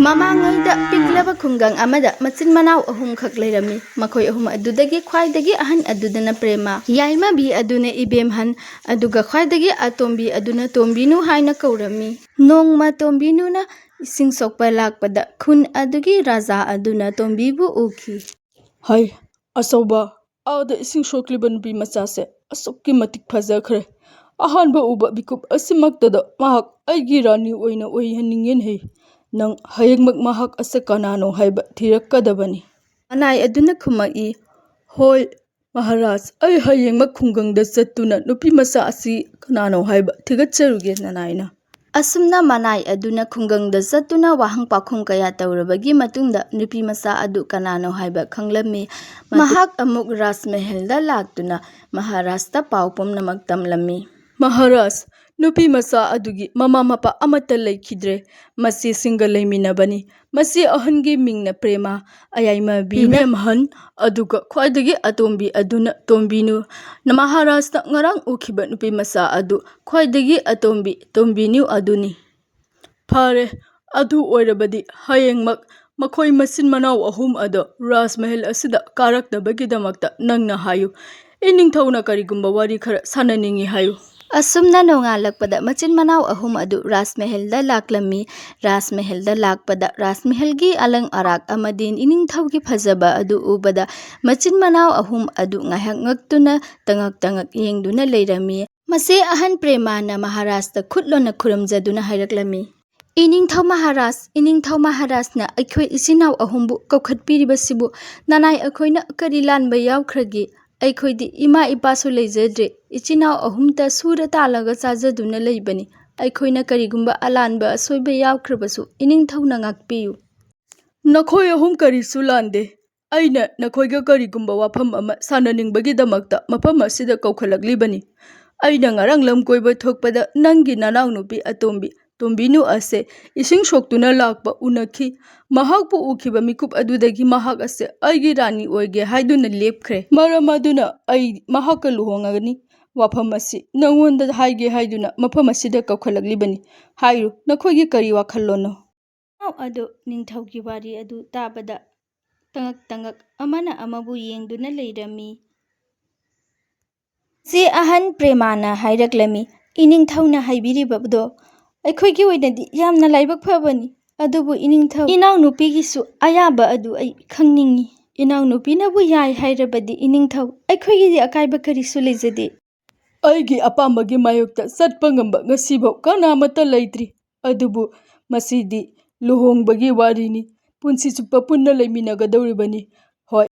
ꯃꯃꯥꯡꯉꯩꯗ ꯄꯤꯛꯂꯕ ꯈꯨꯡꯒꯪ ꯑꯃꯗ ꯃꯆꯤꯟ ꯃꯅꯥꯎ ꯑꯍꯨꯝꯈꯛ ꯂꯩꯔꯝꯃꯤ꯫ ꯃꯈꯣꯏ ꯑꯍꯨꯝ ꯑꯗꯨꯗꯒꯤ ꯈ꯭ꯋꯥꯏꯗꯒꯤ ꯑꯍꯟ ꯑꯗꯨꯗꯅ ꯄ꯭ꯔꯦꯃꯥ, ꯌꯥꯏꯃꯕꯤ ꯑꯗꯨꯅ ꯏꯕꯦꯝꯍꯟ, ꯑꯗꯨꯒ ꯈ꯭ꯋꯥꯏꯗꯒꯤ ꯑꯇꯣꯝꯕꯤ ꯑꯗꯨꯅ ꯇꯣꯝꯕꯤꯅꯨ ꯍꯥꯏꯅ ꯀꯧꯔꯝꯃꯤ꯫ ꯅꯣꯡꯃ ꯇꯣꯝꯕꯤꯅꯨꯅ ꯏꯁꯤꯡ ꯁꯣꯛꯄ ꯂꯥꯛꯄꯗ ꯈꯨꯟ ꯑꯗꯨꯒꯤ ꯔꯥꯖꯥ ꯑꯗꯨꯅ ꯇꯣꯝꯕꯤꯕꯨ ꯎꯈꯤ꯫ "ꯍꯩ ꯑꯆꯧꯕ, ꯑꯥꯗ ꯏꯁꯤꯡ ꯁꯣꯛꯂꯤꯕ ꯅꯨꯄꯤ ꯃꯆꯥꯁꯦ ꯑꯁꯨꯛꯀꯤ ꯃꯇꯤꯛ ꯐꯖꯈ꯭ꯔꯦ꯫ ꯑꯍꯥꯟꯕ ꯎꯕ ꯃꯤꯀꯨꯞ ꯑꯁꯤꯃꯛꯇꯗ ꯃꯍꯥꯛ ꯑꯩꯒꯤ ꯔꯥꯅꯤ ꯑꯣꯏꯅ ꯑꯣꯏꯍꯟꯅꯤꯡꯉꯦꯅꯦ꯫ ꯅꯪ ꯍꯌꯦꯡꯃꯛ ꯃꯍꯥꯛ ꯑꯁꯦ ꯀꯅꯥꯅꯣ ꯍꯥꯏꯕ ꯊꯤꯔꯛꯀꯗꯕꯅꯤ꯫" ꯃꯅꯥꯏ ꯑꯗꯨꯅ ꯈꯨꯝꯃꯛꯏ, "ꯍꯣꯏ ꯃꯍꯥꯔꯥꯖ, ꯑꯩ ꯍꯌꯦꯡꯃꯛ ꯈꯨꯡꯒꯪꯗ ꯆꯠꯇꯨꯅ ꯅꯨꯄꯤ ꯃꯆꯥ ꯑꯁꯤ ꯀꯅꯥꯅꯣ ꯍꯥꯏꯕ ꯊꯤꯒꯠꯆꯔꯨꯒꯦ ꯅꯅꯥꯏꯅ꯫" ꯑꯁꯨꯝꯅ ꯃꯅꯥꯏ ꯑꯗꯨꯅ ꯈꯨꯡꯒꯪꯗ ꯆꯠꯇꯨꯅ ꯋꯥꯍꯪ ꯄꯥꯎꯈꯨꯝ ꯀꯌꯥ ꯇꯧꯔꯕꯒꯤ ꯃꯇꯨꯡꯗ ꯅꯨꯄꯤ ꯃꯆꯥ ꯑꯗꯨ ꯀꯅꯥꯅꯣ ꯍꯥꯏꯕ ꯈꯪꯂꯝꯃꯤ꯫ ꯃꯍꯥꯛ ꯑꯃꯨꯛ ꯔꯥꯖꯃꯍꯜꯗ ꯂꯥꯛꯇꯨꯅ ꯃꯍꯥꯔꯥꯖꯇ ꯄꯥꯎ ꯄꯨꯝꯅꯃꯛ ꯇꯝꯂꯝꯃꯤ꯫ "ꯃꯍꯥꯔꯥꯖ, ꯅꯨꯄꯤ ꯃꯆꯥ ꯑꯗꯨꯒꯤ ꯃꯃꯥ ꯃꯄꯥ ꯑꯃꯠꯇ ꯂꯩꯈꯤꯗ꯭ꯔꯦ꯫ ꯃꯆꯦꯁꯤꯡꯒ ꯂꯩꯃꯤꯟꯅꯕꯅꯤ꯫ ꯃꯆꯦ ꯑꯍꯟꯒꯤ ꯃꯤꯡꯅ ꯄ꯭ꯔꯦꯃꯥ, ꯑꯌꯥꯏꯃꯕꯤꯅ ꯏꯕꯦꯝꯍꯟ, ꯑꯗꯨꯒ ꯈ꯭ꯋꯥꯏꯗꯒꯤ ꯑꯇꯣꯝꯕꯤ ꯑꯗꯨꯅ ꯇꯣꯝꯕꯤꯅꯨ꯫ ꯃꯍꯥꯔꯥꯖꯅ ꯉꯔꯥꯡ ꯎꯈꯤꯕ ꯅꯨꯄꯤ ꯃꯆꯥ ꯑꯗꯨ ꯈ꯭ꯋꯥꯏꯗꯒꯤ ꯑꯇꯣꯝꯕꯤ ꯇꯣꯝꯕꯤꯅꯨ ꯑꯗꯨꯅꯤ꯫ ꯐꯔꯦ, ꯑꯗꯨ ꯑꯣꯏꯔꯕꯗꯤ ꯍꯌꯦꯡꯃꯛ ꯃꯈꯣꯏ ꯃꯆꯤꯟ ꯃꯅꯥꯎ ꯑꯍꯨꯝ ꯑꯗꯣ ꯔꯥꯖꯃꯍꯜ ꯑꯁꯤꯗ ꯀꯥꯔꯛꯅꯕꯒꯤꯗꯃꯛꯇ ꯅꯪꯅ ꯍꯥꯏꯌꯨ꯫ ꯏꯅꯤꯡꯊꯧꯅ ꯀꯔꯤꯒꯨꯝꯕ ꯋꯥꯔꯤ ꯈꯔ ꯁꯥꯟꯅꯅꯤꯡꯏ ꯍꯥꯏꯌꯨ꯫" ꯑꯁꯨꯝꯅ ꯅꯣꯡꯉꯥꯜꯂꯛꯄꯗ ꯃꯆꯤन ꯃꯅꯥꯎ ꯑꯍꯨꯝ ꯑꯗꯨ ꯔꯥꯖꯃꯍꯜꯗ ꯂꯥꯛꯂꯝꯃꯤ꯫ ꯔꯥꯖꯃꯍꯜꯗ ꯂꯥꯛꯄꯗ ꯔꯥꯖꯃꯍꯜꯒꯤ ꯑꯂꯪ ꯑꯔꯥꯛ ꯑꯃꯗꯤ ꯏꯅꯤꯡꯊꯧꯒꯤ ꯐꯖꯕ ꯑꯗꯨ ꯎꯕꯗ ꯃꯆꯤन ꯃꯅꯥꯎ ꯑꯍꯨꯝ ꯑꯗꯨ ꯉꯥꯏꯍꯥꯛ ꯉꯛꯇꯨꯅ ꯇꯉꯛ ꯌꯦꯡꯗꯨꯅ ꯂꯩꯔꯝꯃꯤ꯫ ꯃꯆꯦ ꯑꯍꯟ ꯄ꯭ꯔꯦꯃꯥꯅ ꯃꯍꯥꯔꯥꯖꯇ ꯈꯨꯠ ꯂꯣꯟꯅ ꯈꯨꯔꯨꯝꯖꯗꯨꯅ ꯍꯥꯏꯔꯛꯂꯝꯃꯤ, "ꯏꯅꯤꯡꯊꯧ ꯃꯍꯥꯔꯥꯖ, ꯏꯅꯤꯡꯊꯧ ꯃꯍꯥꯔꯥꯖꯅ ꯑꯩꯈꯣꯏ ꯏꯆꯤꯟꯅꯥꯎ ꯑꯍꯨꯝꯕꯨ ꯀꯧꯈꯠꯄꯤꯔꯤꯕꯁꯤꯕꯨ ꯅꯅꯥꯏ ꯑꯩꯈꯣꯏꯅ ꯀꯔꯤ ꯂꯥꯟꯕ ꯌꯥꯎꯈ꯭ꯔꯒꯦ? ꯑꯩꯈꯣꯏꯗꯤ ꯏꯃꯥ ꯏꯄꯥꯁꯨ ꯂꯩꯖꯗ꯭ꯔꯦ, ꯏꯆꯤꯟꯅꯥꯎ ꯑꯍꯨꯝꯇ ꯁꯨꯔ ꯇꯥꯜꯂꯒ ꯆꯥꯖꯗꯨꯅ ꯂꯩꯕꯅꯤ꯫ ꯑꯩꯈꯣꯏꯅ ꯀꯔꯤꯒꯨꯝꯕ ꯑꯂꯥꯟꯕ ꯑꯁꯣꯏꯕ ꯌꯥꯎꯈ꯭ꯔꯕꯁꯨ ꯏꯅꯤꯡꯊꯧꯅ ꯉꯥꯛꯄꯤꯌꯨ꯫" "ꯅꯈꯣꯏ ꯑꯍꯨꯝ ꯀꯔꯤꯁꯨ ꯂꯥꯟꯗꯦ꯫ ꯑꯩꯅ ꯅꯈꯣꯏꯒ ꯀꯔꯤꯒꯨꯝꯕ ꯋꯥꯐꯝ ꯑꯃ ꯁꯥꯟꯅꯅꯤꯡꯕꯒꯤꯗꯃꯛꯇ ꯃꯐꯝ ꯑꯁꯤꯗ ꯀꯧꯈꯠꯂꯛꯂꯤꯕꯅꯤ꯫ ꯑꯩꯅ ꯉꯔꯥꯡ ꯂꯝ ꯀꯣꯏꯕ ꯊꯣꯛꯄꯗ ꯅꯪꯒꯤ ꯅꯅꯥꯎꯅꯨꯄꯤ ꯑꯇꯣꯝꯕꯤ ꯇꯣꯝꯕꯤꯅꯨ ꯑꯁꯦ ꯏꯁꯤꯡ ꯁꯣꯛꯇꯨꯅ ꯂꯥꯛꯄ ꯎꯅꯈꯤ꯫ ꯃꯍꯥꯛꯄꯨ ꯎꯈꯤꯕ ꯃꯤꯀꯨꯞ ꯑꯗꯨꯗꯒꯤ ꯃꯍꯥꯛ ꯑꯁꯦ ꯑꯩꯒꯤ ꯔꯥꯅꯤ ꯑꯣꯏꯒꯦ ꯍꯥꯏꯗꯨꯅ ꯂꯦꯞꯈ꯭ꯔꯦ꯫ ꯃꯔꯝ ꯑꯗꯨꯅ ꯑꯩ ꯃꯍꯥꯛꯀ ꯂꯨꯍꯣꯡꯒꯅꯤ꯫ ꯋꯥꯐꯝ ꯑꯁꯤ ꯅꯉꯣꯟꯗ ꯍꯥꯏꯒꯦ ꯍꯥꯏꯗꯨꯅ ꯃꯐꯝ ꯑꯁꯤꯗ ꯀꯧꯈꯠꯂꯛꯂꯤꯕꯅꯤ꯫ ꯍꯥꯏꯔꯨ, ꯅꯈꯣꯏꯒꯤ ꯀꯔꯤ ꯋꯥꯈꯜꯂꯣꯟꯅꯣ?" ꯃꯅꯥꯎ ꯑꯗꯨ ꯅꯤꯡꯊꯧꯒꯤ ꯋꯥꯔꯤ ꯑꯗꯨ ꯇꯥꯕꯗ ꯇꯉꯛ ꯑꯃꯅ ꯑꯃꯕꯨ ꯌꯦꯡꯗꯨꯅ ꯂꯩꯔꯝꯃꯤ꯫ ꯃꯆꯦ ꯑꯍꯟ ꯄ꯭ꯔꯦꯃꯥꯅ ꯍꯥꯏꯔꯛꯂꯝꯃꯤ, "ꯏꯅꯤꯡꯊꯧꯅ ꯍꯥꯏꯕꯤꯔꯤꯕꯗꯣ ꯑꯩꯈꯣꯏꯒꯤ ꯑꯣꯏꯅꯗꯤ ꯌꯥꯝꯅ ꯂꯥꯏꯕꯛ ꯐꯕꯅꯤ꯫ ꯑꯗꯨꯕꯨ ꯏꯅꯤꯡꯊꯧ, ꯏꯅꯥꯎꯅꯨꯄꯤꯒꯤꯁꯨ ꯑꯌꯥꯕ ꯑꯗꯨ ꯑꯩ ꯈꯪꯅꯤꯡꯏ꯫ ꯏꯅꯥꯎꯅꯨꯄꯤꯅꯕꯨ ꯌꯥꯏ ꯍꯥꯏꯔꯕꯗꯤ ꯏꯅꯤꯡꯊꯧ, ꯑꯩꯈꯣꯏꯒꯤꯗꯤ ꯑꯀꯥꯏꯕ ꯀꯔꯤꯁꯨ ꯂꯩꯖꯗꯦ꯫ ꯑꯩꯒꯤ ꯑꯄꯥꯝꯕꯒꯤ ꯃꯥꯌꯣꯛꯇ ꯆꯠꯄ ꯉꯝꯕ ꯉꯁꯤꯐꯥꯎ ꯀꯅꯥꯃꯠꯇ ꯂꯩꯇ꯭ꯔꯤ꯫ ꯑꯗꯨꯕꯨ ꯃꯁꯤꯗꯤ ꯂꯨꯍꯣꯡꯕꯒꯤ ꯋꯥꯔꯤꯅꯤ꯫ ꯄꯨꯟꯁꯤ ꯆꯨꯞꯄ ꯄꯨꯟꯅ ꯂꯩꯃꯤꯟꯅꯒꯗꯧꯔꯤꯕꯅꯤ꯫ ꯍꯣꯏ,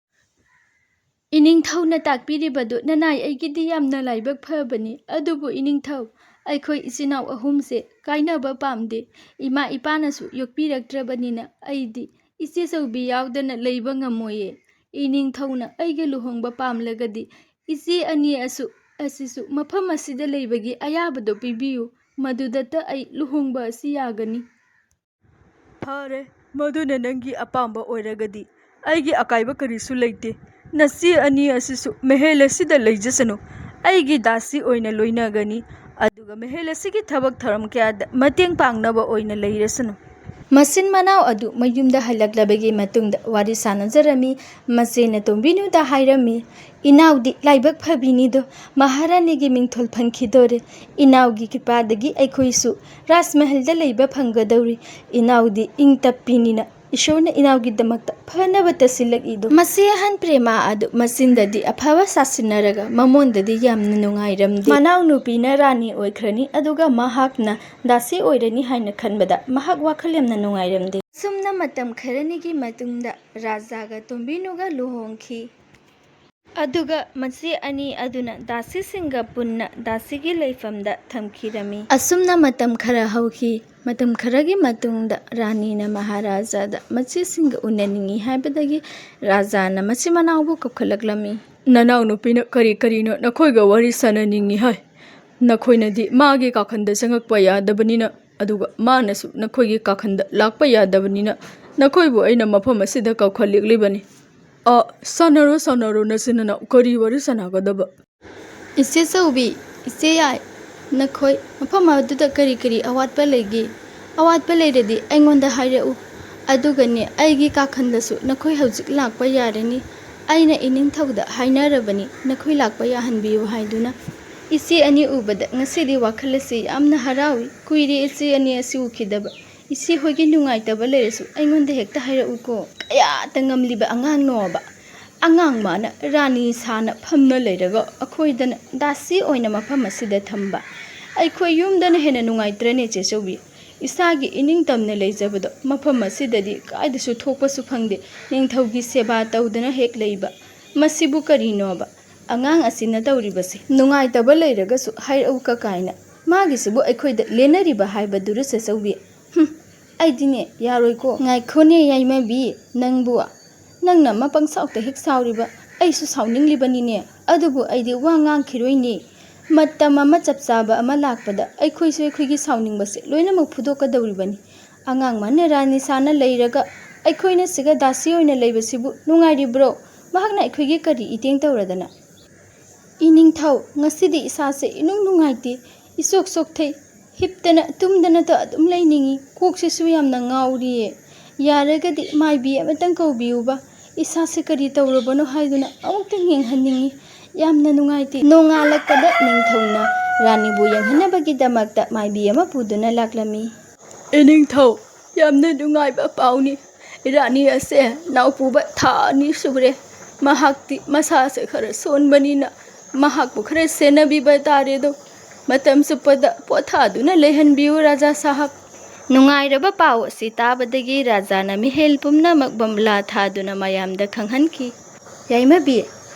ꯏꯅꯤꯡꯊꯧꯅ ꯇꯥꯛꯄꯤꯔꯤꯕꯗꯨ ꯅꯅꯥꯏ ꯑꯩꯒꯤꯗꯤ ꯌꯥꯝꯅ ꯂꯥꯏꯕꯛ ꯐꯕꯅꯤ꯫ ꯑꯗꯨꯕꯨ ꯏꯅꯤꯡꯊꯧ, ꯑꯩꯈꯣꯏ ꯏꯆꯤꯟꯅꯥꯎ ꯑꯍꯨꯝꯁꯦ ꯀꯥꯏꯅꯕ ꯄꯥꯝꯗꯦ꯫ ꯏꯃꯥ ꯏꯄꯥꯅꯁꯨ ꯌꯣꯛꯄꯤꯔꯛꯇ꯭ꯔꯕꯅꯤꯅ ꯑꯩꯗꯤ ꯏꯆꯦꯆꯧꯕꯤ ꯌꯥꯎꯗꯅ ꯂꯩꯕ ꯉꯝꯃꯣꯏꯌꯦ꯫ ꯏꯅꯤꯡꯊꯧꯅ ꯑꯩꯒ ꯂꯨꯍꯣꯡꯕ ꯄꯥꯝꯂꯒꯗꯤ ꯏꯆꯦ ꯑꯅꯤ ꯑꯁꯤꯁꯨ ꯃꯐꯝ ꯑꯁꯤꯗ ꯂꯩꯕꯒꯤ ꯑꯌꯥꯕꯗꯣ ꯄꯤꯕꯤꯌꯨ꯫ ꯃꯗꯨꯗꯇ ꯑꯩ ꯂꯨꯍꯣꯡꯕ ꯑꯁꯤ ꯌꯥꯒꯅꯤ꯫ ꯐꯔꯦ, ꯃꯗꯨꯅ ꯅꯪꯒꯤ ꯑꯄꯥꯝꯕ ꯑꯣꯏꯔꯒꯗꯤ ꯑꯩꯒꯤ ꯑꯀꯥꯏꯕ ꯀꯔꯤꯁꯨ ꯂꯩꯇꯦ꯫ ꯅꯆꯦ ꯑꯅꯤ ꯑꯁꯤꯁꯨ ꯃꯍꯜ ꯑꯁꯤꯗ ꯂꯩꯖꯁꯅꯨ꯫ ꯑꯩꯒꯤ ꯗꯥꯁꯤ ꯑꯣꯏꯅ ꯂꯣꯏꯅꯒꯅꯤ꯫ ꯑꯗꯨꯒ ꯃꯍꯜ ꯑꯁꯤꯒꯤ ꯊꯕꯛ ꯊꯧꯔꯝ ꯀꯌꯥꯗ ꯃꯇꯦꯡ ꯄꯥꯡꯅꯕ ꯑꯣꯏꯅ ꯂꯩꯔꯁꯅꯨ꯫ ꯃꯆꯤꯟ ꯃꯅꯥꯎ ꯑꯗꯨ ꯃꯌꯨꯝꯗ ꯍꯜꯂꯛꯂꯕꯒꯤ ꯃꯇꯨꯡꯗ ꯋꯥꯔꯤ ꯁꯥꯟꯅꯖꯔꯝꯃꯤ꯫ ꯃꯆꯦꯅ ꯇꯣꯝꯕꯤꯅꯨꯗ ꯍꯥꯏꯔꯝꯃꯤ, "ꯏꯅꯥꯎꯗꯤ ꯂꯥꯏꯕꯛ ꯐꯕꯤꯅꯤꯗꯣ, ꯃꯍꯥꯔꯥꯅꯤꯒꯤ ꯃꯤꯡꯊꯣꯜ ꯐꯪꯈꯤꯗꯣꯔꯦ꯫ ꯏꯅꯥꯎꯒꯤ ꯀ꯭ꯔꯤꯄꯥꯗꯒꯤ ꯑꯩꯈꯣꯏꯁꯨ ꯔꯥꯖꯃꯍꯜꯗ ꯂꯩꯕ ꯐꯪꯒꯗꯧꯔꯤ꯫ ꯏꯅꯥꯎꯗꯤ ꯏꯪ ꯇꯞꯄꯤꯅꯤꯅ ꯏꯁꯣꯔꯅ ꯏꯅꯥꯎꯒꯤꯗꯃꯛꯇ ꯐꯅꯕꯇ ꯁꯤꯜꯂꯛꯏꯗꯣ꯫" ꯃꯆꯦ ꯑꯍꯟ ꯄ꯭ꯔꯦꯃꯥ ꯑꯗꯨ ꯃꯆꯤꯟꯗꯗꯤ ꯑꯐꯕ ꯁꯥꯁꯤꯟꯅꯔꯒ ꯃꯃꯣꯟꯗꯗꯤ ꯌꯥꯝꯅ ꯅꯨꯡꯉꯥꯏꯔꯝꯗꯦ꯫ ꯃꯅꯥꯎꯅꯨꯄꯤꯅ ꯔꯥꯅꯤ ꯑꯣꯏꯈ꯭ꯔꯅꯤ ꯑꯗꯨꯒ ꯃꯍꯥꯛꯅ ꯗꯥꯁꯤ ꯑꯣꯏꯔꯅꯤ ꯍꯥꯏꯅ ꯈꯟꯕꯗ ꯃꯍꯥꯛ ꯋꯥꯈꯜ ꯌꯥꯝꯅ ꯅꯨꯡꯉꯥꯏꯔꯝꯗꯦ꯫ ꯑꯁꯨꯝꯅ ꯃꯇꯝ ꯈꯔꯅꯤꯒꯤ ꯃꯇꯨꯡꯗ ꯔꯥꯖꯥꯒ ꯇꯣꯝꯕꯤꯅꯨꯒ ꯂꯨꯍꯣꯡꯈꯤ꯫ ꯑꯗꯨꯒ ꯃꯆꯦ ꯑꯅꯤ ꯑꯗꯨꯅ ꯗꯥꯁꯤꯁꯤꯡꯒ ꯄꯨꯟꯅ ꯗꯥꯁꯤꯒꯤ ꯂꯩꯐꯝꯗ ꯊꯝꯈꯤꯔꯝꯃꯤ꯫ ꯑꯁꯨꯝꯅ ꯃꯇꯝ ꯈꯔ ꯍꯧꯈꯤ꯫ ꯃꯇꯝ ꯈꯔꯒꯤ ꯃꯇꯨꯡꯗ ꯔꯥꯅꯤꯅ ꯃꯍꯥꯔꯥꯖꯥꯗ ꯃꯆꯦꯁꯤꯡꯒ ꯎꯅꯅꯤꯡꯏ ꯍꯥꯏꯕꯗꯒꯤ ꯔꯥꯖꯥꯅ ꯃꯆꯤꯟ ꯃꯅꯥꯎꯕꯨ ꯀꯧꯈꯠꯂꯛꯂꯝꯃꯤ꯫ "ꯅꯅꯥꯎꯅꯨꯄꯤꯅ ꯀꯔꯤꯅꯣ ꯅꯈꯣꯏꯒ ꯋꯥꯔꯤ ꯁꯥꯟꯅꯅꯤꯡꯏ ꯍꯥꯏ꯫ ꯅꯈꯣꯏꯅꯗꯤ ꯃꯥꯒꯤ ꯀꯥꯈꯟꯗ ꯆꯪꯉꯛꯄ ꯌꯥꯗꯕꯅꯤꯅ, ꯑꯗꯨꯒ ꯃꯥꯅꯁꯨ ꯅꯈꯣꯏꯒꯤ ꯀꯥꯈꯟꯗ ꯂꯥꯛꯄ ꯌꯥꯗꯕꯅꯤꯅ ꯅꯈꯣꯏꯕꯨ ꯑꯩꯅ ꯃꯐꯝ ꯑꯁꯤꯗ ꯀꯧꯈꯠꯂꯛꯂꯤꯕꯅꯤ꯫ ꯁꯥꯟꯅꯔꯣ ꯅꯆꯤꯟ ꯅꯅꯥꯎ, ꯀꯔꯤ ꯋꯥꯔꯤ ꯁꯥꯟꯅꯒꯗꯕ?" "ꯏꯆꯦꯆꯧꯕꯤ, ꯏꯆꯦꯌꯥꯏ, ꯅꯈꯣꯏ ꯃꯐꯝ ꯑꯗꯨꯗ ꯀꯔꯤ ꯑꯋꯥꯠꯄ ꯂꯩꯒꯦ? ꯑꯋꯥꯠꯄ ꯂꯩꯔꯗꯤ ꯑꯩꯉꯣꯟꯗ ꯍꯥꯏꯔꯛꯎ꯫ ꯑꯗꯨꯒꯅꯦ ꯑꯩꯒꯤ ꯀꯥꯈꯟꯗꯁꯨ ꯅꯈꯣꯏ ꯍꯧꯖꯤꯛ ꯂꯥꯛꯄ ꯌꯥꯔꯅꯤ꯫ ꯑꯩꯅ ꯏꯅꯤꯡꯊꯧꯗ ꯍꯥꯏꯅꯔꯕꯅꯤ ꯅꯈꯣꯏ ꯂꯥꯛꯄ ꯌꯥꯍꯟꯕꯤꯌꯨ ꯍꯥꯏꯗꯨꯅ꯫ ꯏꯆꯦ ꯑꯅꯤ ꯎꯕꯗ ꯉꯁꯤꯗꯤ ꯋꯥꯈꯜ ꯑꯁꯤ ꯌꯥꯝꯅ ꯍꯔꯥꯎꯏ꯫ ꯀꯨꯏꯔꯦ ꯏꯆꯦ ꯑꯅꯤ ꯑꯁꯤ ꯎꯈꯤꯗꯕ꯫ ꯏꯆꯦ ꯍꯣꯏꯒꯤ ꯅꯨꯡꯉꯥꯏꯇꯕ ꯂꯩꯔꯁꯨ ꯑꯩꯉꯣꯟꯗ ꯍꯦꯛꯇ ꯍꯥꯏꯔꯛꯎꯀꯣ꯫ ꯀꯌꯥꯇ ꯉꯝꯂꯤꯕ ꯑꯉꯥꯡꯅꯣꯕ꯫ ꯑꯉꯥꯡ ꯃꯥꯅ ꯔꯥꯅꯤ ꯁꯥꯅ ꯐꯝꯅ ꯂꯩꯔꯒ ꯑꯩꯈꯣꯏꯗꯅ ꯗꯥꯁꯤ ꯑꯣꯏꯅ ꯃꯐꯝ ꯑꯁꯤꯗ ꯊꯝꯕ꯫ ꯑꯩꯈꯣꯏ ꯌꯨꯝꯗꯅ ꯍꯦꯟꯅ ꯅꯨꯡꯉꯥꯏꯇ꯭ꯔꯅꯦ ꯆꯦꯆꯧꯕꯤ? ꯏꯁꯥꯒꯤ ꯏꯅꯤꯡꯇꯝꯅ ꯂꯩꯖꯕꯗꯣ ꯃꯐꯝ ꯑꯁꯤꯗꯗꯤ ꯀꯥꯏꯗꯁꯨ ꯊꯣꯛꯄꯁꯨ ꯐꯪꯗꯦ꯫ ꯅꯤꯡꯊꯧꯒꯤ ꯁꯦꯕꯥ ꯇꯧꯗꯅ ꯍꯦꯛ ꯂꯩꯕ꯫ ꯃꯁꯤꯕꯨ ꯀꯔꯤꯅꯣꯕ? ꯑꯉꯥꯡ ꯑꯁꯤꯅ ꯇꯧꯔꯤꯕꯁꯤ? ꯅꯨꯡꯉꯥꯏꯇꯕ ꯂꯩꯔꯒꯁꯨ ꯍꯥꯏꯔꯛꯎꯀ ꯀꯥꯏꯅ꯫ ꯃꯥꯒꯤꯁꯤꯕꯨ ꯑꯩꯈꯣꯏꯗ ꯂꯦꯟꯅꯔꯤꯕ ꯍꯥꯏꯕꯗꯨꯔ ꯆꯦꯆꯧꯕꯤ? ꯑꯩꯗꯤꯅꯦ ꯌꯥꯔꯣꯏꯀꯣ꯫ ꯉꯥꯏꯈꯣꯅꯦ ꯌꯥꯏꯃꯕꯤ ꯅꯪꯕꯨ꯫ ꯅꯪꯅ ꯄꯪꯁꯥꯎꯇ ꯍꯦꯛ ꯁꯥꯎꯔꯤꯕ꯫ ꯑꯩꯁꯨ ꯁꯥꯎꯅꯤꯡꯂꯤꯕꯅꯤꯅꯦ꯫ ꯑꯗꯨꯕꯨ ꯑꯩꯗꯤ ꯋꯥ ꯉꯥꯡꯈꯤꯔꯣꯏꯅꯦ꯫ ꯃꯇꯝ ꯑꯃ ꯆꯞ ꯆꯥꯕ ꯑꯃ ꯂꯥꯛꯄꯗ ꯑꯩꯈꯣꯏꯁꯨ ꯑꯩꯈꯣꯏꯒꯤ ꯁꯥꯎꯅꯤꯡꯕꯁꯦ ꯂꯣꯏꯅꯃꯛ ꯐꯨꯗꯣꯛꯀꯗꯧꯔꯤꯕꯅꯤ꯫ ꯑꯉꯥꯡ ꯃꯥꯅ ꯔꯥꯅꯤ ꯁꯥꯅ ꯂꯩꯔꯒ ꯑꯩꯈꯣꯏꯅ ꯁꯤꯒ ꯗꯥꯁꯤ ꯑꯣꯏꯅ ꯂꯩꯕꯁꯤꯕꯨ ꯅꯨꯡꯉꯥꯏꯔꯤꯕ꯭ꯔꯣ? ꯃꯍꯥꯛꯅ ꯑꯩꯈꯣꯏꯒꯤ ꯀꯔꯤ ꯏꯇꯦꯡ ꯇꯧꯔꯗꯅ? ꯏꯅꯤꯡꯊꯧ ꯉꯁꯤꯗꯤ ꯏꯁꯥꯁꯦ ꯏꯅꯨꯡ ꯅꯨꯡꯉꯥꯏꯇꯦ꯫ ꯏꯆꯣꯛ ꯆꯣꯛꯊꯩ꯫ ꯍꯤꯞꯇꯅ ꯇꯨꯝꯗꯅꯇ ꯑꯗꯨꯝ ꯂꯩꯅꯤꯡꯉꯤ꯫ ꯀꯣꯛꯁꯤꯁꯨ ꯌꯥꯝꯅ ꯉꯥꯎꯔꯤꯌꯦ꯫ ꯌꯥꯔꯒꯗꯤ ꯃꯥꯏꯕꯤ ꯑꯃꯇꯪ ꯀꯧꯕꯤꯌꯨꯕ꯫ ꯏꯁꯥꯁꯦ ꯀꯔꯤ ꯇꯧꯔꯕꯅꯣ ꯍꯥꯏꯗꯨꯅ ꯑꯃꯨꯛꯇꯪ ꯌꯦꯡꯍꯟꯅꯤꯡꯉꯤ꯫ ꯌꯥꯝꯅ ꯅꯨꯡꯉꯥꯏꯇꯦ꯫ ꯅꯣꯡꯉꯥꯜꯂꯛꯄꯗ ꯅꯤꯡꯊꯧꯅ ꯔꯥꯅꯤꯕꯨ ꯌꯦꯡꯍꯟꯅꯕꯒꯤꯗꯃꯛꯇ ꯃꯥꯏꯕꯤ ꯑꯃ ꯄꯨꯗꯨꯅ ꯂꯥꯛꯂꯝꯃꯤ꯫ ꯏꯅꯤꯡꯊꯧ ꯌꯥꯝꯅ ꯅꯨꯡꯉꯥꯏꯕ ꯄꯥꯎꯅꯤ꯫ ꯔꯥꯅꯤ ꯑꯁꯦ ꯅꯥꯎꯄꯨꯕ ꯊꯥ 2 ꯁꯨꯔꯦ꯫ ꯃꯍꯥꯛꯇꯤ ꯃꯁꯥꯁꯦ ꯈꯔ ꯁꯣꯟꯕꯅꯤꯅ ꯃꯍꯥꯛꯄꯨ ꯈꯔ ꯁꯦꯟꯅꯕꯤꯕ ꯇꯥꯔꯦꯗꯣ꯫ ꯃꯇꯝ ꯆꯨꯞꯄꯗ ꯄꯣꯊꯥꯗꯨꯅ ꯂꯩꯍꯟꯕꯤꯌꯨ ꯔꯥꯖꯥ ꯁꯥꯍꯕ꯫ ꯅꯨꯡꯉꯥꯏꯔꯕ ꯄꯥꯎ ꯑꯁꯤ ꯇꯥꯕꯗꯒꯤ ꯔꯥꯖꯥꯅ ꯃꯤꯍꯦꯜ ꯄꯨꯝꯅꯃꯛ ꯕꯝꯕ꯭ꯂꯥ ꯊꯥꯗꯨꯅ ꯃꯌꯥꯝꯗ ꯈꯪꯍꯟꯈꯤ꯫ ꯌꯥꯏꯃꯕꯤ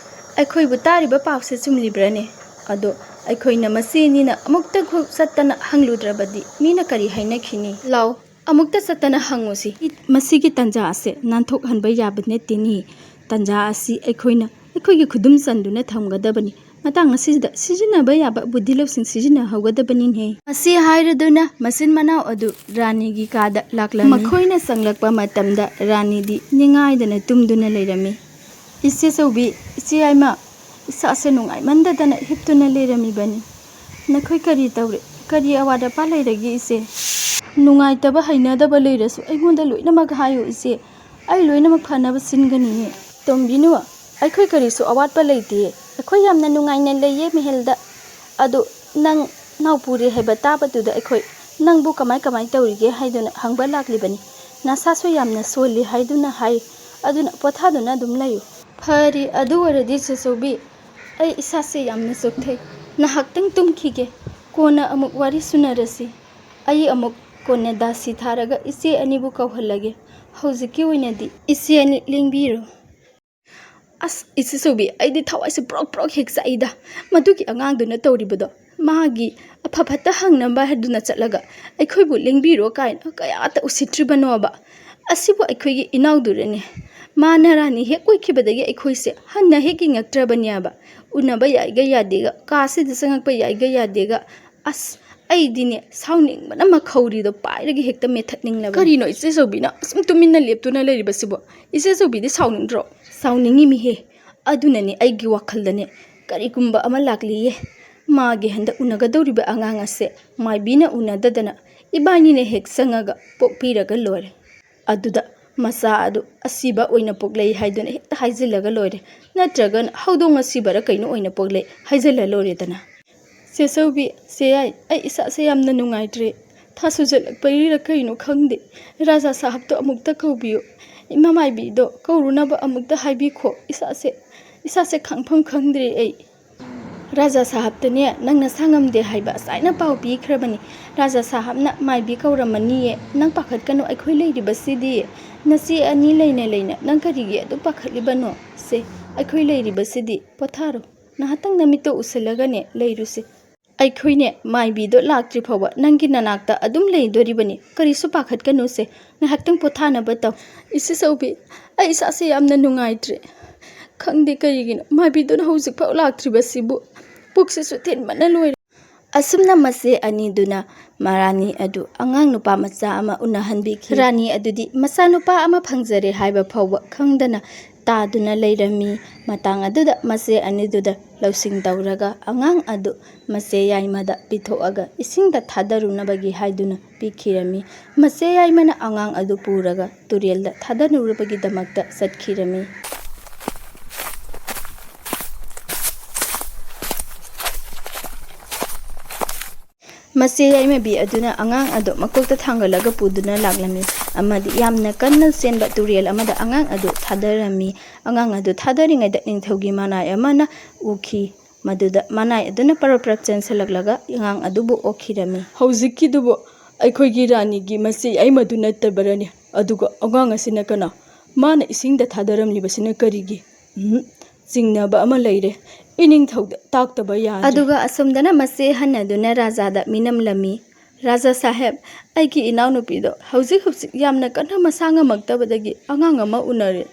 ꯑꯩꯈꯣꯏꯕꯨ ꯇꯥꯔꯤꯕ ꯄꯥꯎꯁꯦ ꯆꯨꯝꯂꯤꯕ꯭ꯔꯅꯦ? ꯑꯗꯣ ꯑꯩꯈꯣꯏꯅ ꯃꯁꯤ ꯑꯅꯤꯅ ꯑꯃꯨꯛꯇ ꯆꯠꯇꯅ ꯍꯪꯂꯨꯗ꯭ꯔꯕꯗꯤ ꯃꯤꯅ ꯀꯔꯤ ꯍꯥꯏꯅꯈꯤꯅꯤ? ꯂꯥꯎ ꯑꯃꯨꯛꯇ ꯆꯠꯇꯅ ꯍꯪꯉꯨꯁꯤ꯫ ꯃꯁꯤꯒꯤ ꯇꯟꯖꯥ ꯑꯁꯦ ꯅꯥꯟꯊꯣꯛꯍꯟꯕ ꯌꯥꯕ ꯅꯠꯇꯦꯅꯦ꯫ ꯇꯟꯖꯥ ꯑꯁꯤ ꯑꯩꯈꯣꯏꯅ ꯑꯩꯈꯣꯏꯒꯤ ꯈꯨꯗꯨꯝ ꯆꯟꯗꯨꯅ ꯊꯝꯒꯗꯕꯅꯤ꯫ ꯃꯇꯥꯡ ꯑꯁꯤꯗ ꯁꯤꯖꯤꯟꯅꯕ ꯌꯥꯕ ꯕꯨꯙꯤ ꯂꯧꯁꯤꯡ ꯁꯤꯖꯤꯟꯅꯍꯧꯒꯗꯕꯅꯤꯅꯦ꯫ ꯃꯁꯤ ꯍꯥꯏꯔꯗꯨꯅ ꯃꯆꯤꯟ ꯃꯅꯥꯎ ꯑꯗꯨ ꯔꯥꯅꯤꯒꯤ ꯀꯥꯗ ꯂꯥꯛꯂꯝꯃꯤ꯫ ꯃꯈꯣꯏꯅ ꯆꯪꯂꯛꯄ ꯃꯇꯝꯗ ꯔꯥꯅꯤꯗꯤ ꯅꯤꯡꯉꯥꯏꯗꯅ ꯇꯨꯝꯗꯨꯅ ꯂꯩꯔꯝꯃꯤ꯫ ꯏꯆꯦꯆꯧꯕꯤ, ꯏꯆꯦ ꯌꯥꯏꯃ, ꯏꯁꯥꯁꯦ ꯅꯨꯡꯉꯥꯏꯃꯟꯗꯗꯅ ꯍꯤꯞꯇꯨꯅ ꯂꯩꯔꯝꯃꯤꯕꯅꯤ꯫ ꯅꯈꯣꯏ ꯀꯔꯤ ꯇꯧꯔꯦ? ꯀꯔꯤ ꯑꯋꯥꯠ ꯑꯄꯥ ꯂꯩꯔꯒꯦ ꯏꯆꯦ? ꯅꯨꯡꯉꯥꯏꯇꯕ ꯍꯩꯅꯗꯕ ꯂꯩꯔꯁꯨ ꯑꯩꯉꯣꯟꯗ ꯂꯣꯏꯅꯃꯛ ꯍꯥꯏꯌꯨ ꯏꯆꯦ꯫ ꯑꯩ ꯂꯣꯏꯅꯃꯛ ꯐꯅꯕ ꯁꯤꯟꯒꯅꯤꯌꯦ꯫ ꯇꯣꯝꯕꯤꯅꯨ ꯑꯩꯈꯣꯏ ꯀꯔꯤꯁꯨ ꯑꯋꯥꯠꯄ ꯂꯩꯇꯦ꯫ ꯑꯩꯈꯣꯏ ꯌꯥꯝꯅ ꯅꯨꯡꯉꯥꯏꯅ ꯂꯩꯌꯦ ꯃꯍꯜꯗ꯫ ꯑꯗꯣ ꯅꯪ ꯅꯥꯎꯄꯨꯔꯦ ꯍꯥꯏꯕ ꯇꯥꯕꯗꯨꯗ ꯑꯩꯈꯣꯏ ꯅꯪꯕꯨ ꯀꯃꯥꯏ ꯇꯧꯔꯤꯒꯦ ꯍꯥꯏꯗꯨꯅ ꯍꯪꯕ ꯂꯥꯛꯂꯤꯕꯅꯤ꯫ ꯅꯁꯥꯁꯨ ꯌꯥꯝꯅ ꯁꯣꯜꯂꯤ ꯍꯥꯏꯗꯨꯅ ꯍꯥꯏ꯫ ꯑꯗꯨꯅ ꯄꯣꯊꯥꯗꯨꯅ ꯑꯗꯨꯝ ꯂꯩꯌꯨ꯫ ꯐꯔꯦ ꯑꯗꯨ ꯑꯣꯏꯔꯗꯤ ꯆꯦꯆꯧꯕꯤ ꯑꯩ ꯏꯁꯥꯁꯦ ꯌꯥꯝꯅ ꯆꯣꯛꯊꯩ꯫ ꯉꯥꯏꯍꯥꯛꯇꯪ ꯇꯨꯝꯈꯤꯒꯦ꯫ ꯀꯣꯟꯅ ꯑꯃꯨꯛ ꯋꯥꯔꯤ ꯁꯨꯅꯔꯁꯤ꯫ ꯑꯩ ꯑꯃꯨꯛ ꯀꯣꯟꯅ ꯗꯥꯁꯤ ꯊꯥꯔꯒ ꯏꯆꯦ ꯑꯅꯤꯕꯨ ꯀꯧꯍꯜꯂꯒꯦ꯫ ꯍꯧꯖꯤꯛꯀꯤ ꯑꯣꯏꯅꯗꯤ ꯏꯆꯦ ꯑꯅꯤ ꯂꯦꯡꯕꯤꯔꯣ꯫ ꯑꯁ ꯏꯆꯦꯆꯧꯕꯤ ꯑꯩꯗꯤ ꯊꯋꯥꯏꯁꯦ ꯄ꯭ꯔꯣꯛ ꯍꯦꯛ ꯆꯥꯛꯏꯗ꯫ ꯃꯗꯨꯒꯤ ꯑꯉꯥꯡꯗꯨꯅ ꯇꯧꯔꯤꯕꯗꯣ ꯃꯥꯒꯤ ꯑꯐ ꯐꯠꯇ ꯍꯪꯅꯕ ꯍꯥꯏꯗꯨꯅ ꯆꯠꯂꯒ ꯑꯩꯈꯣꯏꯕꯨ ꯂꯦꯡꯕꯤꯔꯣ ꯀꯥꯏꯅ ꯀꯌꯥꯇ ꯎꯁꯤꯠꯇ꯭ꯔꯤꯕꯅꯣꯕ꯫ ꯑꯁꯤꯕꯨ ꯑꯩꯈꯣꯏꯒꯤ ꯏꯅꯥꯎꯗꯨꯔꯅꯦ꯫ ꯃꯥꯅ ꯔꯥꯅꯤ ꯍꯦꯛ ꯑꯣꯏꯈꯤꯕꯗꯒꯤ ꯑꯩꯈꯣꯏꯁꯦ ꯍꯟꯅ ꯍꯦꯛ ꯌꯦꯡꯉꯛꯇ꯭ꯔꯕꯅꯦꯕ꯫ ꯎꯅꯕ ꯌꯥꯏꯒ ꯌꯥꯗꯦꯒ, ꯀꯥꯁꯤꯗ ꯆꯪꯉꯛꯄ ꯌꯥꯏꯒ ꯌꯥꯗꯦꯒ꯫ ꯑꯁ ꯑꯩꯗꯤꯅꯦ ꯁꯥꯎꯅꯤꯡꯕꯅ ꯃꯈꯧꯔꯤꯗꯣ ꯄꯥꯏꯔꯒ ꯍꯦꯛꯇ ꯃꯦꯠꯊꯠꯅꯤꯡꯂꯕꯅꯤ꯫ ꯀꯔꯤꯅꯣ ꯏꯆꯦꯆꯧꯕꯤꯅ ꯑꯁꯨꯝ ꯇꯨꯃꯤꯟꯅ ꯂꯦꯞꯇꯨꯅ ꯂꯩꯔꯤꯕꯁꯤꯕꯨ? ꯏꯆꯦꯆꯧꯕꯤꯗꯤ ꯁꯥꯎꯅꯤꯡꯗ꯭ꯔꯣ? ꯁꯥꯎꯅꯤꯡꯉꯤꯃꯤꯍꯦ꯫ ꯑꯗꯨꯅꯅꯦ ꯑꯩꯒꯤ ꯋꯥꯈꯜꯗꯅꯦ ꯀꯔꯤꯒꯨꯝꯕ ꯑꯃ ꯂꯥꯛꯂꯤꯌꯦ꯫ ꯃꯥꯒꯤ ꯍꯟꯗꯛ ꯎꯅꯒꯗꯧꯔꯤꯕ ꯑꯉꯥꯡ ꯑꯁꯦ ꯃꯥꯏꯕꯤꯅ ꯎꯅꯗꯗꯅ ꯏꯕꯥꯅꯤꯅ ꯍꯦꯛ ꯆꯪꯉꯒ ꯄꯣꯛꯄꯤꯔꯒ ꯂꯣꯏꯔꯦ꯫ ꯑꯗꯨꯗ ꯃꯆꯥ ꯑꯗꯨ ꯑꯁꯤꯕ ꯑꯣꯏꯅ ꯄꯣꯛꯂꯛꯏ ꯍꯥꯏꯗꯨꯅ ꯍꯦꯛꯇ ꯍꯥꯏꯖꯤꯜꯂꯒ ꯂꯣꯏꯔꯦ꯫ ꯅꯠꯇ꯭ꯔꯒꯅ ꯍꯧꯗꯣꯡ ꯑꯁꯤꯕꯔ ꯀꯩꯅꯣ ꯑꯣꯏꯅ ꯄꯣꯛꯂꯛꯏ ꯍꯥꯏꯖꯤꯜꯂ ꯂꯣꯏꯔꯦꯗꯅ꯫ ꯆꯦꯆꯧꯕꯤ, ꯆꯦꯌꯥꯏ, ꯑꯩ ꯏꯁꯥꯁꯦ ꯌꯥꯝꯅ ꯅꯨꯡꯉꯥꯏꯇ꯭ꯔꯦ꯫ ꯊꯥ ꯁꯨꯖꯜꯂꯛꯄꯩꯔ ꯀꯩꯅꯣ ꯈꯪꯗꯦ꯫ ꯔꯥꯖꯥ ꯁꯥꯍꯕꯇꯣ ꯑꯃꯨꯛꯇ ꯀꯧꯕꯤꯌꯨ꯫ ꯏꯃꯥ ꯃꯥꯏꯕꯤꯗꯣ ꯀꯧꯔꯨꯅꯕ ꯑꯃꯨꯛꯇ ꯍꯥꯏꯕꯤꯈꯣ꯫ ꯏꯁꯥꯁꯦ ꯈꯥꯡꯐꯝ ꯈꯪꯗ꯭ꯔꯦ ꯑꯩ꯫ ꯔꯥꯖꯥ ꯁꯥꯍꯕꯇꯅꯦ ꯅꯪ ꯅꯁꯥ ꯉꯝꯗꯦ ꯍꯥꯏꯕ ꯑꯁꯥꯏꯅ ꯄꯥꯎ ꯄꯤꯈ꯭ꯔꯕꯅꯤ꯫ ꯔꯥꯖꯥ ꯁꯥꯍꯕꯅ ꯃꯥꯏꯕꯤ ꯀꯧꯔꯝꯃꯅꯤꯌꯦ꯫ ꯅꯪ ꯄꯥꯈꯠꯀꯅꯨ ꯑꯩꯈꯣꯏ ꯂꯩꯔꯤꯕꯁꯤꯗꯤ꯫ ꯅꯆꯦ ꯑꯅꯤ ꯂꯩꯅ ꯅꯪ ꯀꯔꯤꯒꯤ ꯑꯗꯨꯛ ꯄꯥꯈꯠꯂꯤꯕꯅꯣ? ꯁꯦ ꯑꯩꯈꯣꯏ ꯂꯩꯔꯤꯕꯁꯤꯗꯤ ꯄꯣꯊꯥꯔꯣ꯫ ꯉꯥꯏꯍꯥꯛꯇꯪ ꯅꯃꯤꯠꯇꯣ ꯎꯁꯤꯜꯂꯒꯅꯦ ꯂꯩꯔꯨꯁꯦ꯫ ꯑꯩꯈꯣꯏꯅꯦ ꯃꯥꯏꯕꯤꯗꯣ ꯂꯥꯛꯇ꯭ꯔꯤ ꯐꯥꯎꯕ ꯅꯪꯒꯤ ꯅꯅꯥꯛꯇ ꯑꯗꯨꯝ ꯂꯩꯗꯣꯔꯤꯕꯅꯤ꯫ ꯀꯔꯤꯁꯨ ꯄꯥꯈꯠꯀꯅꯨꯁꯦ꯫ ꯉꯥꯏꯍꯥꯛꯇꯪ ꯄꯣꯊꯥꯅꯕ ꯇꯧ꯫ ꯏꯆꯦꯆꯧꯕꯤ ꯑꯩ ꯏꯁꯥꯁꯦ ꯌꯥꯝꯅ ꯅꯨꯡꯉꯥꯏꯇ꯭ꯔꯦ꯫ ꯈꯪꯗꯦ ꯀꯔꯤꯒꯤꯅꯣ ꯃꯥꯏꯕꯤꯗꯨꯅ ꯍꯧꯖꯤꯛꯐꯥꯎ ꯂꯥꯛꯇ꯭ꯔꯤꯕꯁꯤꯕꯨ꯫ ꯄꯨꯛꯁꯤꯁꯨ ꯊꯤꯟꯕꯅ ꯂꯣꯏꯔꯦ꯫ ꯑꯁꯨꯝꯅ ꯃꯆꯦ ꯑꯅꯤꯗꯨꯅ ꯔꯥꯅꯤ ꯑꯗꯨ ꯑꯉꯥꯡ ꯅꯨꯄꯥ ꯃꯆꯥ ꯑꯃ ꯎꯅꯍꯟꯕꯤꯈꯤ꯫ ꯔꯥꯅꯤ ꯑꯗꯨꯗꯤ ꯃꯆꯥꯅꯨꯄꯥ ꯑꯃ ꯐꯪꯖꯔꯦ ꯍꯥꯏꯕ ꯐꯥꯎꯕ ꯈꯪꯗꯅ ꯇꯥꯗꯨꯅ ꯂꯩꯔꯝꯃꯤ꯫ ꯃꯇꯥꯡ ꯑꯗꯨꯗ ꯃꯆꯦ ꯑꯅꯤꯗꯨꯗ ꯂꯧꯁꯤꯡ ꯇꯧꯔꯒ ꯑꯉꯥꯡ ꯑꯗꯨ ꯃꯆꯦ ꯌꯥꯏꯃꯗ ꯄꯤꯊꯣꯛꯑꯒ ꯏꯁꯤꯡꯗ ꯊꯥꯗꯔꯨꯅꯕꯒꯤ ꯍꯥꯏꯗꯨꯅ ꯄꯤꯈꯤꯔꯝꯃꯤ꯫ ꯃꯆꯦ ꯌꯥꯏꯃꯅ ꯑꯉꯥꯡ ꯑꯗꯨ ꯄꯨꯔꯒ ꯇꯨꯔꯦꯜꯗ ꯊꯥꯗꯔꯨꯅꯕꯒꯤꯗꯃꯛꯇ ꯆꯠꯈꯤꯔꯝꯃꯤ꯫ ꯃꯆꯦ ꯌꯥꯏꯃꯕꯤ ꯑꯗꯨꯅ ꯑꯉꯥꯡ ꯑꯗꯨ ꯃꯀꯣꯛꯇ ꯊꯥꯡꯒꯠꯂꯒ ꯄꯨꯗꯨꯅ ꯂꯥꯛꯂꯝꯃꯤ ꯑꯃꯗꯤ ꯌꯥꯝꯅ ꯀꯟꯅ ꯆꯦꯟꯕ ꯇꯨꯔꯦꯜ ꯑꯃꯗ ꯑꯉꯥꯡ ꯑꯗꯨ ꯊꯥꯗꯔꯝꯃꯤ꯫ ꯑꯉꯥꯡ ꯑꯗꯨ ꯊꯥꯗꯔꯤꯉꯩꯗ ꯅꯤꯡꯊꯧꯒꯤ ꯃꯅꯥꯏ ꯑꯃꯅ ꯎꯈꯤ꯫ ꯃꯗꯨꯗ ꯃꯅꯥꯏ ꯑꯗꯨꯅ ꯄꯔꯞ ꯄꯔꯞ ꯆꯦꯟꯁꯤꯜꯂꯛꯂꯒ ꯑꯉꯥꯡ ꯑꯗꯨꯕꯨ ꯑꯣꯛꯈꯤꯔꯝꯃꯤ꯫ ꯍꯧꯖꯤꯛꯀꯤꯗꯨꯕꯨ ꯑꯩꯈꯣꯏꯒꯤ ꯔꯥꯅꯤꯒꯤ ꯃꯆꯦ ꯌꯥꯏꯃꯗꯨ ꯅꯠꯇꯕꯔꯅꯦ? ꯑꯗꯨꯒ ꯑꯉꯥꯡ ꯑꯁꯤꯅ ꯀꯅꯥ? ꯃꯥꯅ ꯏꯁꯤꯡꯗ ꯊꯥꯗꯔꯝꯂꯤꯕꯁꯤꯅ ꯀꯔꯤꯒꯤ? ꯆꯤꯡꯅꯕ ꯑꯃ ꯂꯩꯔꯦ꯫ ꯏꯅꯤꯡꯊꯧꯗ ꯇꯥꯛꯇꯕ ꯌꯥꯗ꯭ꯔꯦ꯫ ꯑꯗꯨꯒ ꯑꯁꯣꯝꯗꯅ ꯃꯆꯦ ꯍꯟꯅꯗꯨꯅ ꯔꯥꯖꯥꯗ ꯃꯤꯅꯝꯂꯝꯃꯤ꯫ ꯔꯥꯖꯥ ꯁꯥꯍꯦꯕ, ꯑꯩꯒꯤ ꯏꯅꯥꯎꯅꯨꯄꯤꯗꯣ ꯍꯧꯖꯤꯛ ꯌꯥꯝꯅ ꯀꯟꯅ ꯃꯁꯥ ꯉꯝꯃꯛꯇꯕꯗꯒꯤ ꯑꯉꯥꯡ ꯑꯃ ꯎꯅꯔꯦ꯫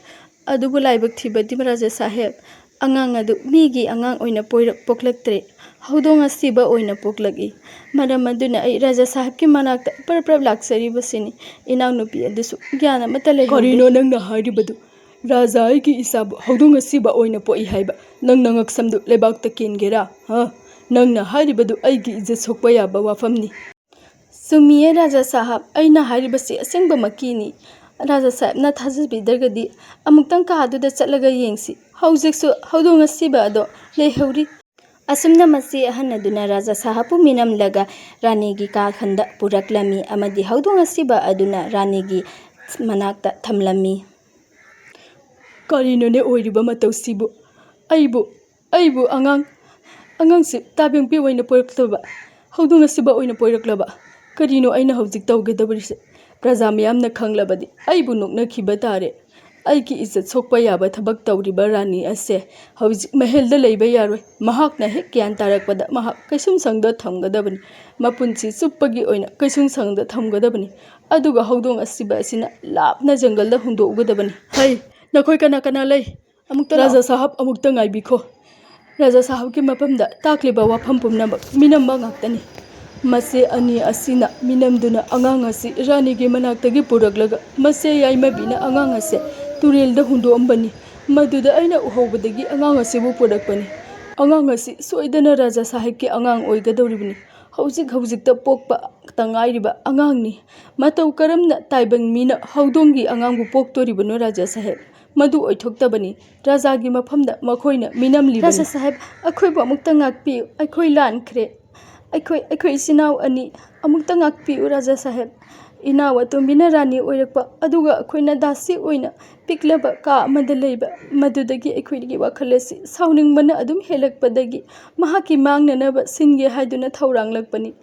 ꯑꯗꯨꯕꯨ ꯂꯥꯏꯕꯛ ꯊꯤꯕꯗꯤ ꯔꯥꯖꯥ ꯁꯥꯍꯦꯕ, ꯑꯉꯥꯡ ꯑꯗꯨ ꯃꯤꯒꯤ ꯑꯉꯥꯡ ꯑꯣꯏꯅ ꯄꯣꯛꯂꯛꯇ꯭ꯔꯦ, ꯍꯧꯗꯣꯡ ꯑꯁꯤꯕ ꯑꯣꯏꯅ ꯄꯣꯛꯂꯛꯏ꯫ ꯃꯔꯝ ꯑꯗꯨꯅ ꯑꯩ ꯔꯥꯖꯥ ꯁꯥꯍꯦꯕꯀꯤ ꯃꯅꯥꯛꯇ ꯄꯔꯞ ꯄꯔꯞ ꯂꯥꯛꯆꯔꯤꯕꯁꯤꯅꯤ꯫ ꯏꯅꯥꯎꯅꯨꯄꯤ ꯑꯗꯨꯁꯨ ꯒ꯭ꯌꯥꯟ ꯑꯃꯠꯇ ꯂꯩꯍꯧꯗꯦ꯫ ꯀꯔꯤꯅꯣ ꯅꯪꯅ ꯍꯥꯏꯔꯤꯕꯗꯨ? ꯔꯥꯖꯥ ꯑꯩꯒꯤ ꯏꯆꯥꯕꯨ ꯍꯧꯗꯣꯡ ꯑꯁꯤꯕ ꯑꯣꯏꯅ ꯄꯣꯛꯏ ꯍꯥꯏꯕ? ꯅꯪꯅ ꯉꯛꯁꯝꯗꯨ ꯂꯩꯕꯥꯛꯇ ꯀꯦꯟꯒꯦꯔꯥ? ꯅꯪꯅ ꯍꯥꯏꯔꯤꯕꯗꯨ ꯑꯩꯒꯤ ꯏज्ꯖꯠ ꯁꯣꯛꯄ ꯌꯥꯕ ꯋꯥꯐꯝꯅꯤ꯫ ꯆꯨꯝꯃꯤꯌꯦ ꯔꯥꯖꯥ ꯁꯥꯍꯦꯕ, ꯑꯩꯅ ꯍꯥꯏꯔꯤꯕꯁꯤ ꯑꯁꯦꯡꯕꯃꯛꯀꯤꯅꯤ꯫ ꯔꯥꯖꯥ ꯁꯥꯍꯦꯕꯅ ꯊꯥꯖꯕꯤꯗ꯭ꯔꯒꯗꯤ ꯑꯃꯨꯛꯇꯪ ꯀꯥꯗꯨꯗ ꯆꯠꯂꯒ ꯌꯦꯡꯁꯤ꯫ ꯍꯧꯖꯤꯛꯁꯨ ꯍꯧꯗꯣꯡ ꯑꯁꯤꯕ ꯑꯗꯣ ꯂꯩꯍꯧꯔꯤ꯫ ꯑꯁꯨꯝꯅ ꯃꯆꯦ ꯑꯍꯟ ꯑꯗꯨꯅ ꯔꯥꯖꯥ ꯁꯥꯍꯦꯕꯄꯨ ꯃꯤꯅꯝꯂꯒ ꯔꯥꯅꯤꯒꯤ ꯀꯥꯈꯟꯗ ꯄꯨꯔꯛꯂꯝꯃꯤ ꯑꯃꯗꯤ ꯍꯧꯗꯣꯡ ꯑꯁꯤꯕ ꯑꯗꯨꯅ ꯔꯥꯅꯤꯒꯤ ꯃꯅꯥꯛꯇ ꯊꯝꯂꯝꯃꯤ꯫ ꯀꯔꯤꯅꯣꯅꯦ ꯑꯣꯏꯔꯤꯕ ꯃꯇꯧꯁꯤꯕꯨ? ꯑꯩꯕꯨ ꯑꯉꯥꯡꯁꯤ ꯇꯥꯕꯦꯡꯄꯤ ꯑꯣꯏꯅ ꯄꯣꯛꯂꯛꯂꯕ, ꯍꯧꯗꯣꯡ ꯑꯁꯤꯕ ꯑꯣꯏꯅ ꯄꯣꯛꯂꯛꯂꯕ? ꯀꯔꯤꯅꯣ ꯑꯩꯅ ꯍꯧꯖꯤꯛ ꯇꯧꯒꯗꯧꯔꯤꯁꯦ? ꯄ꯭ꯔꯖꯥ ꯃꯌꯥꯝꯅ ꯈꯪꯂꯕꯗꯤ ꯑꯩꯕꯨ ꯅꯣꯛꯅꯈꯤꯕ ꯇꯥꯔꯦ꯫ ꯑꯩꯒꯤ ꯏज्ꯖꯠ ꯁꯣꯛꯄ ꯌꯥꯕ ꯊꯕꯛ ꯇꯧꯔꯤꯕ ꯔꯥꯅꯤ ꯑꯁꯦ ꯍꯧꯖꯤꯛ ꯃꯍꯜꯗ ꯂꯩꯕ ꯌꯥꯔꯣꯏ꯫ ꯃꯍꯥꯛꯅ ꯍꯦꯛ ꯒ꯭ꯌꯥꯟ ꯇꯥꯔꯛꯄꯗ ꯃꯍꯥꯛ ꯀꯩꯁꯨꯝꯁꯪꯗ ꯊꯝꯒꯗꯕꯅꯤ꯫ ꯃꯄꯨꯟꯁꯤ ꯆꯨꯞꯄꯒꯤ ꯑꯣꯏꯅ ꯀꯩꯁꯨꯝꯁꯪꯗ ꯊꯝꯒꯗꯕꯅꯤ꯫ ꯑꯗꯨꯒ ꯍꯧꯗꯣꯡ ꯑꯁꯤꯕ ꯑꯁꯤꯅ ꯂꯥꯞꯅ ꯖꯪꯒꯜꯗ ꯍꯨꯟꯗꯣꯛꯎꯒꯗꯕꯅꯤ꯫ ꯍꯩ, ꯅꯈꯣꯏ ꯀꯅꯥ ꯀꯅꯥ ꯂꯩ? ꯑꯃꯨꯛꯇ ꯂꯥꯛꯑꯣ꯫ ꯔꯥꯖꯥ ꯁꯥꯍꯦꯕ, ꯑꯃꯨꯛꯇ ꯉꯥꯏꯕꯤꯈꯣ꯫ ꯔꯥꯖꯥ ꯁꯥꯍꯦꯕꯀꯤ ꯃꯐꯝꯗ ꯇꯥꯛꯂꯤꯕ ꯋꯥꯐꯝ ꯄꯨꯝꯅꯃꯛ ꯃꯤꯅꯝꯕ ꯉꯥꯛꯇꯅꯤ꯫ ꯃꯆꯦ ꯑꯅꯤ ꯑꯁꯤꯅ ꯃꯤꯅꯝꯗꯨꯅ ꯑꯉꯥꯡ ꯑꯁꯤ ꯔꯥꯅꯤꯒꯤ ꯃꯅꯥꯛꯇꯒꯤ ꯄꯨꯔꯛꯂꯒ ꯃꯆꯦ ꯌꯥꯏꯃꯕꯤꯅ ꯑꯉꯥꯡ ꯑꯁꯦ ꯇꯨꯔꯦꯜꯗ ꯍꯨꯟꯗꯣꯛꯑꯝꯕꯅꯤ꯫ ꯃꯗꯨꯗ ꯑꯩꯅ ꯎꯍꯧꯕꯗꯒꯤ ꯑꯉꯥꯡ ꯑꯁꯤꯕꯨ ꯄꯨꯔꯛꯄꯅꯤ꯫ ꯑꯉꯥꯡ ꯑꯁꯤ ꯁꯣꯏꯗꯅ ꯔꯥꯖꯥ ꯁꯥꯍꯦꯕꯀꯤ ꯑꯉꯥꯡ ꯑꯣꯏꯒꯗꯧꯔꯤꯕꯅꯤ꯫ ꯍꯧꯖꯤꯛꯇ ꯄꯣꯛꯄꯇ ꯉꯥꯏꯔꯤꯕ ꯑꯉꯥꯡꯅꯤ꯫ ꯃꯇꯧ ꯀꯔꯝꯅ ꯇꯥꯏꯕꯪ ꯃꯤꯅ ꯍꯧꯗꯣꯡꯒꯤ ꯑꯉꯥꯡꯕꯨ ꯄꯣꯛꯇꯣꯔꯤꯕꯅꯣ ꯔꯥꯖꯥ ꯁꯥꯍꯦꯕ? ꯃꯗꯨ ꯑꯣꯏꯊꯣꯛꯇꯕꯅꯤ꯫ ꯔꯥꯖꯥꯒꯤ ꯃꯐꯝꯗ ꯃꯈꯣꯏꯅ ꯃꯤꯅꯝꯂꯤꯕꯅꯤ꯫ ꯔꯥꯖꯥ ꯁꯥꯍꯦꯕ, ꯑꯩꯈꯣꯏꯕꯨ ꯑꯃꯨꯛꯇ ꯉꯥꯛꯄꯤꯌꯨ꯫ ꯑꯩꯈꯣꯏ ꯂꯥꯟꯈ꯭ꯔꯦ꯫ ꯑꯩꯈꯣꯏ ꯏꯆꯤꯟꯅꯥꯎ ꯑꯅꯤ ꯑꯃꯨꯛꯇ ꯉꯥꯛꯄꯤꯌꯨ ꯔꯥꯖꯥ ꯁꯥꯍꯦꯕ꯫ ꯏꯅꯥꯎ ꯑꯇꯣꯝꯕꯤꯅ ꯔꯥꯅꯤ ꯑꯣꯏꯔꯛꯄ, ꯑꯗꯨꯒ ꯑꯩꯈꯣꯏꯅ ꯗꯥꯁꯤ ꯑꯣꯏꯅ ꯄꯤꯛꯂꯕ ꯀꯥ ꯑꯃꯗ ꯂꯩꯕ꯫ ꯃꯗꯨꯗꯒꯤ ꯑꯩꯈꯣꯏꯒꯤ ꯋꯥꯈꯜ ꯑꯁꯤ ꯁꯥꯎꯅꯤꯡꯕꯅ ꯑꯗꯨꯝ ꯍꯦꯜꯂꯛꯄꯗꯒꯤ ꯃꯍꯥꯛꯀꯤ ꯃꯥꯡꯅꯅꯕ ꯁꯤꯟꯒꯦ ꯍꯥꯏꯗꯨꯅ ꯊꯧꯔꯥꯡꯂꯛꯄꯅꯤ꯫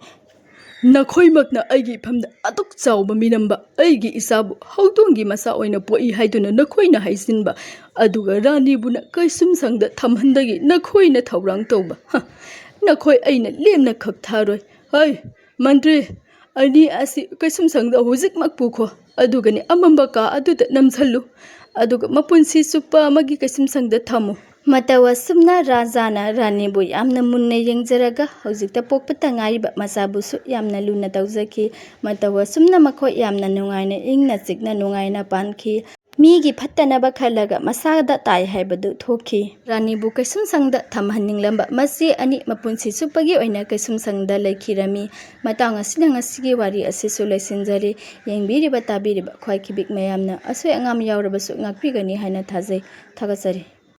ꯅꯈꯣꯏꯃꯛꯅ ꯑꯩꯒꯤ ꯏꯐꯝꯗ ꯑꯗꯨꯛ ꯆꯥꯎꯕ ꯃꯤꯅꯝꯕ, ꯑꯩꯒꯤ ꯏꯆꯥꯕꯨ ꯍꯧꯗꯣꯡꯒꯤ ꯃꯆꯥ ꯑꯣꯏꯅ ꯄꯣꯛꯏ ꯍꯥꯏꯗꯨꯅ ꯅꯈꯣꯏꯅ ꯍꯥꯏꯖꯤꯟꯕ, ꯑꯗꯨꯒ ꯔꯥꯅꯤꯕꯨꯅ ꯀꯩꯁꯨꯝꯁꯪꯗ ꯊꯝꯍꯟꯗꯒꯤ ꯅꯈꯣꯏꯅ ꯊꯧꯔꯥꯡ ꯇꯧꯕ꯫ ꯅꯈꯣꯏ ꯑꯩꯅ ꯂꯦꯝꯅ ꯈꯛ ꯊꯥꯔꯣꯏ꯫ ꯍꯩ ꯃꯟꯇ꯭ꯔꯤ, ꯑꯅꯤ ꯑꯁꯤ ꯀꯩꯁꯨꯝꯁꯪꯗ ꯍꯧꯖꯤꯛꯃꯛ ꯄꯨꯈꯣ꯫ ꯑꯗꯨꯒꯅꯦ ꯑꯃꯝꯕ ꯀꯥ ꯑꯗꯨꯗ ꯅꯝꯁꯜꯂꯨ꯫ ꯑꯗꯨꯒ ꯃꯄꯨꯟꯁꯤ ꯆꯨꯞꯄ ꯑꯃꯒꯤ ꯀꯩꯁꯨꯝꯁꯪꯗ ꯊꯝꯃꯨ꯫ ꯃꯇꯧ ꯑꯁꯨꯝꯅ ꯔꯥꯖꯥꯅ ꯔꯥꯅꯤꯕꯨ ꯌꯥꯝꯅ ꯃꯨꯟꯅ ꯌꯦꯡꯖꯔꯒ ꯍꯧꯖꯤꯛꯇ ꯄꯣꯛꯄꯇ ꯉꯥꯏꯔꯤꯕ ꯃꯆꯥꯕꯨꯁꯨ ꯌꯥꯝꯅ ꯂꯨꯅ ꯇꯧꯖꯈꯤ꯫ ꯃꯇꯧ ꯑꯁꯨꯝꯅ ꯃꯈꯣꯏ ꯌꯥꯝꯅ ꯅꯨꯡꯉꯥꯏꯅ ꯏꯪꯅ ꯆꯤꯛꯅ ꯅꯨꯡꯉꯥꯏꯅ ꯄꯥꯟꯈꯤ꯫ ꯃꯤꯒꯤ ꯐꯠꯇꯅꯕ ꯈꯜꯂꯒ ꯃꯁꯥꯗ ꯇꯥꯏ ꯍꯥꯏꯕꯗꯨ ꯊꯣꯛꯈꯤ꯫ ꯔꯥꯅꯤꯕꯨ ꯀꯩꯁꯨꯝꯁꯪꯗ ꯊꯝꯍꯟꯅꯤꯡꯂꯝꯕ ꯃꯆꯦ ꯑꯅꯤ ꯃꯄꯨꯟꯁꯤ ꯆꯨꯞꯄꯒꯤ ꯑꯣꯏꯅ ꯀꯩꯁꯨꯝꯁꯪꯗ ꯂꯩꯈꯤꯔꯝꯃꯤ꯫ ꯃꯇꯥꯡ ꯑꯁꯤꯅ ꯉꯁꯤꯒꯤ ꯋꯥꯔꯤ ꯑꯁꯤꯁꯨ ꯂꯣꯏꯁꯤꯟꯖꯔꯦ꯫ ꯌꯦꯡꯕꯤꯔꯤꯕ ꯇꯥꯕꯤꯔꯤꯕ ꯈ꯭ꯋꯥꯏꯈꯤꯕꯤꯛ ꯃꯌꯥꯝꯅ ꯑꯁꯣꯏ ꯑꯉꯥꯝ ꯌꯥꯎꯔꯕꯁꯨ ꯉꯥꯛꯄꯤꯒꯅꯤ ꯍꯥꯏꯅ ꯊꯥꯖꯩ꯫ ꯊꯥꯒꯠꯆꯔꯤ꯫